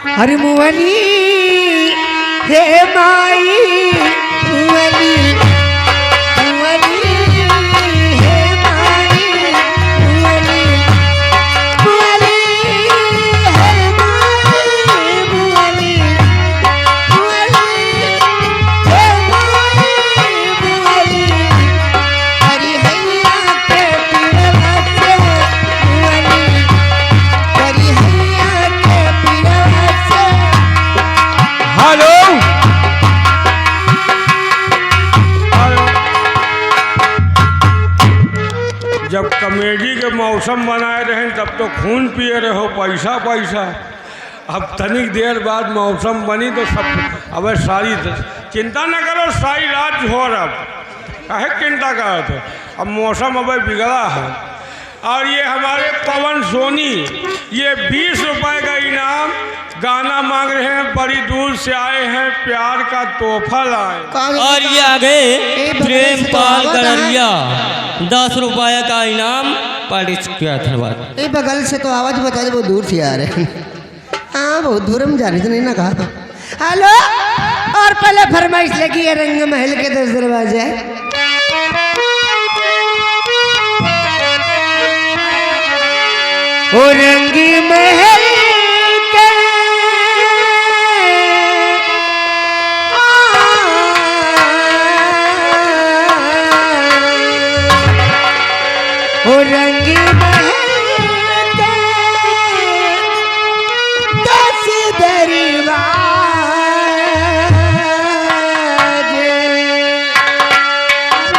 अरे मुअली हे माई मुअली मुअली हे माई मुअली मुअली हे माई मुअली मुअली हे माई मुअली हरि हैया के पीरवा से मुअली हरि हैया के पीरवा से। हेलो जब कॉमेडी के मौसम बनाए रहे तब तो खून पिए रहो पैसा पैसा। अब तनिक देर बाद मौसम बनी तो सब अब सारी चिंता न करो, सारी रात हो रहा काहे चिंता करत है। अब मौसम अब बिगड़ा है और ये हमारे पवन सोनी ये 20 रुपए का इनाम गाना मांग रहे हैं, बड़ी दूर से आए हैं, प्यार का तोहफा लाए। और ये आगे प्रेमपाल गड़रिया 10 रुपये का इनाम पार्टिस किया धन्यवाद। ये बगल से तो आवाज बता दे, बहुत दूर से आ रहे हैं। हाँ बहुत दूर हम जाने तो नहीं ना कहा। हेलो और पहले फरमाइश लगी है रंग महल के 10 दरवाजे। ओ रंगी महल के ओ रंगी महल के 10 दरवाजे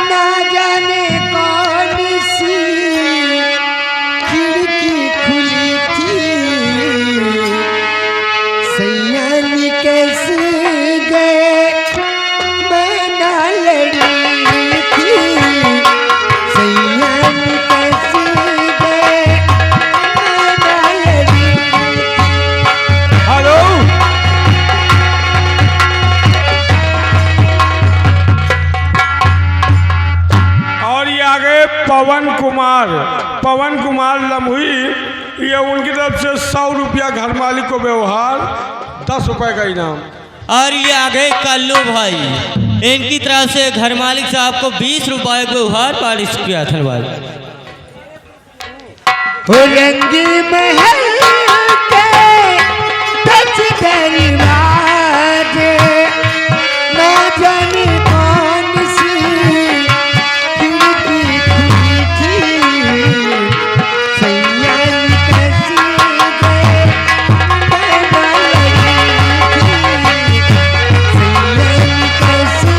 ना जाने कौन सी खिड़की खुली थी, सैयानी कैसे गए मैं ना लड़ी थी, सैयानी कैसे गए मैं ना लड़ी थी। हेलो और ये आगे पवन कुमार लम्हुई ये उनकी तरफ से 100 रुपया घर मालिक को व्यवहार 10 रुपए का इनाम। और ये आगे कल्लू भाई इनकी तरफ से घर मालिक साहब को 20 रुपये को उपहार पार्टिस किया धन्यवाद। ओ रंगी महल के 10 दरवाजे ना जाने कौन सी खिड़की खुली थी, सैयानी कैसे गए मैं ना लड़ी थी, सैयानी कैसे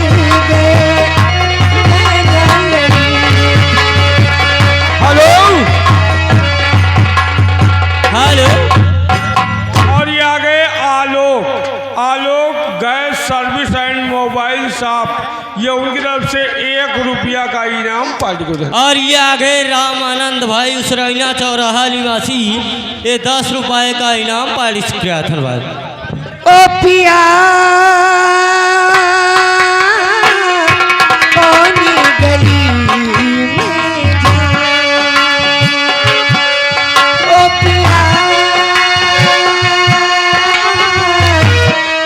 गए मैं ना लड़ी थी। हेलो हेलो और ये आगे Alok gas service and mobile shop ये उनकी तरफ से 1 रुपया का इनाम पार्टी को दे। और ये आगे राम आनंद भाई उसरैना चौराहा निवासी ये 10 रुपये का इनाम पार्टिस किया धन्यवाद। ओ पिया कौनी गली में जाऊं, ओ पिया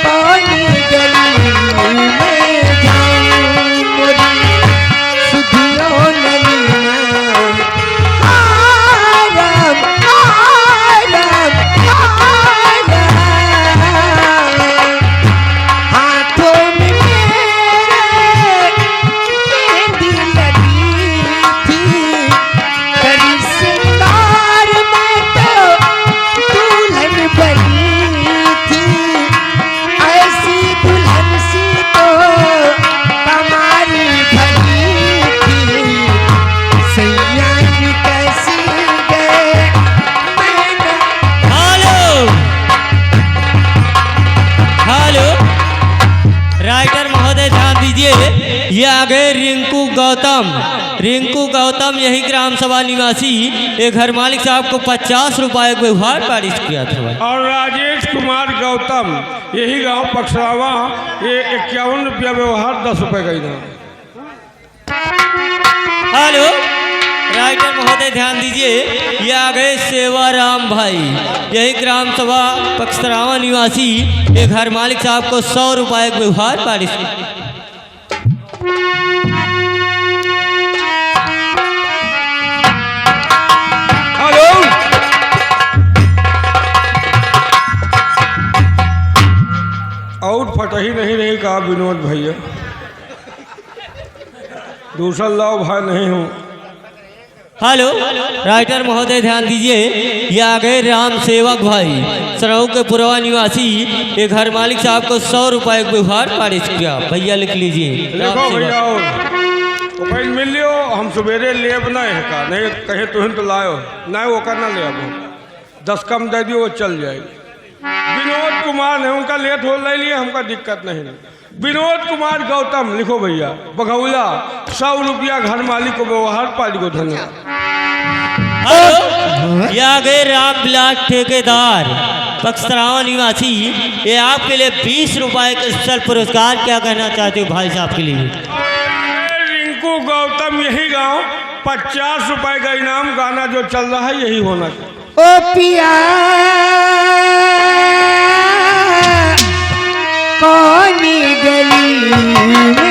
कौनी गली में जाऊं, मोरी सुधियो नलीना आराम आराम आराम हाथों में मेरे मेहंदी लगी थी, करी सिंगार में तो दुल्हन बनी थी, ऐसी दुल्हन सी तो कमारी भरी थी, सैयानी कैसी गए मैंने। हेलो राइटर महोदय ध्यान दीजिए, ये आगे रिंकू गौतम यही ग्राम सभा निवासी एक घर मालिक साहब को 50 रुपये को उपहार पारित किया था। और राजेश कुमार गौतम यही गांव पक्षरावा ये 51 रुपया व्यवहार 10 रुपए का इनाम। हेलो राइटर महोदय ध्यान दीजिए, ये आ गए सेवाराम भाई, यही ग्राम सभा पक्षरावा निवासी, ये घर मालिक साहब को 100 रुपये का व्यवहार पारिश। आउट फटा ही नहीं कहा विनोद भैया, दूसरा लाओ भाई नहीं हूँ। हेलो राइटर महोदय ध्यान दीजिए, ये आ गए राम सेवक भाई, सरहू के पुरवा निवासी, ये घर मालिक साहब को 100 रुपये का व्यवहार पारिश किया। भैया लिख लीजिए। लिखो भैया, और मिल लियो, हम सवेरे लेब नहीं है का, नहीं कहे तुम तो लाओ, नहीं वो करना ले अब 10 कम दे दियो, वो चल जाएगी। विनोद कुमार है, उनका लेट हो ले लिए, हमका दिक्कत नहीं। विनोद कुमार गौतम लिखो भैया, बघौला 100 रुपया घर मालिक को व्यवहार पाली को धन्यवाद। ये आ गए राम बिलास ठेकेदार, पक्षरावा निवासी, ये आपके लिए 20 रुपये का स्पेशल पुरस्कार। क्या कहना चाहते हो भाई साहब के लिए? रिंकू गौतम, यही गांव, 50 रुपये का इनाम, गाना जो चल रहा है यही होना चाहिए। ओ पिया कौनी गली में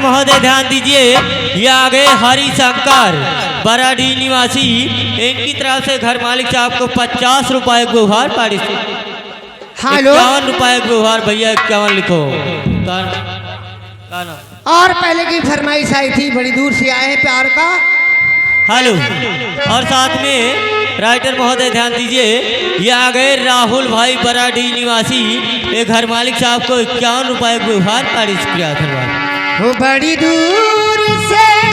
महोदय ध्यान दीजिए, ये आ गए हरिशंकर बराडी निवासी, इनकी तरफ से घर मालिक साहब को 50 रुपये का व्यवहार पारिश। 51 रुपये का व्यवहार। भैया 51 लिखो। और पहले की फरमाइश आई थी, बड़ी दूर से आए प्यार का। हेलो, और साथ में राइटर महोदय ध्यान दीजिए, ये आ गए राहुल भाई बराडी निवासी, ये घर मालिक साहब को 51 रुपये का व्यवहार पारिश किया। वो बड़ी दूर से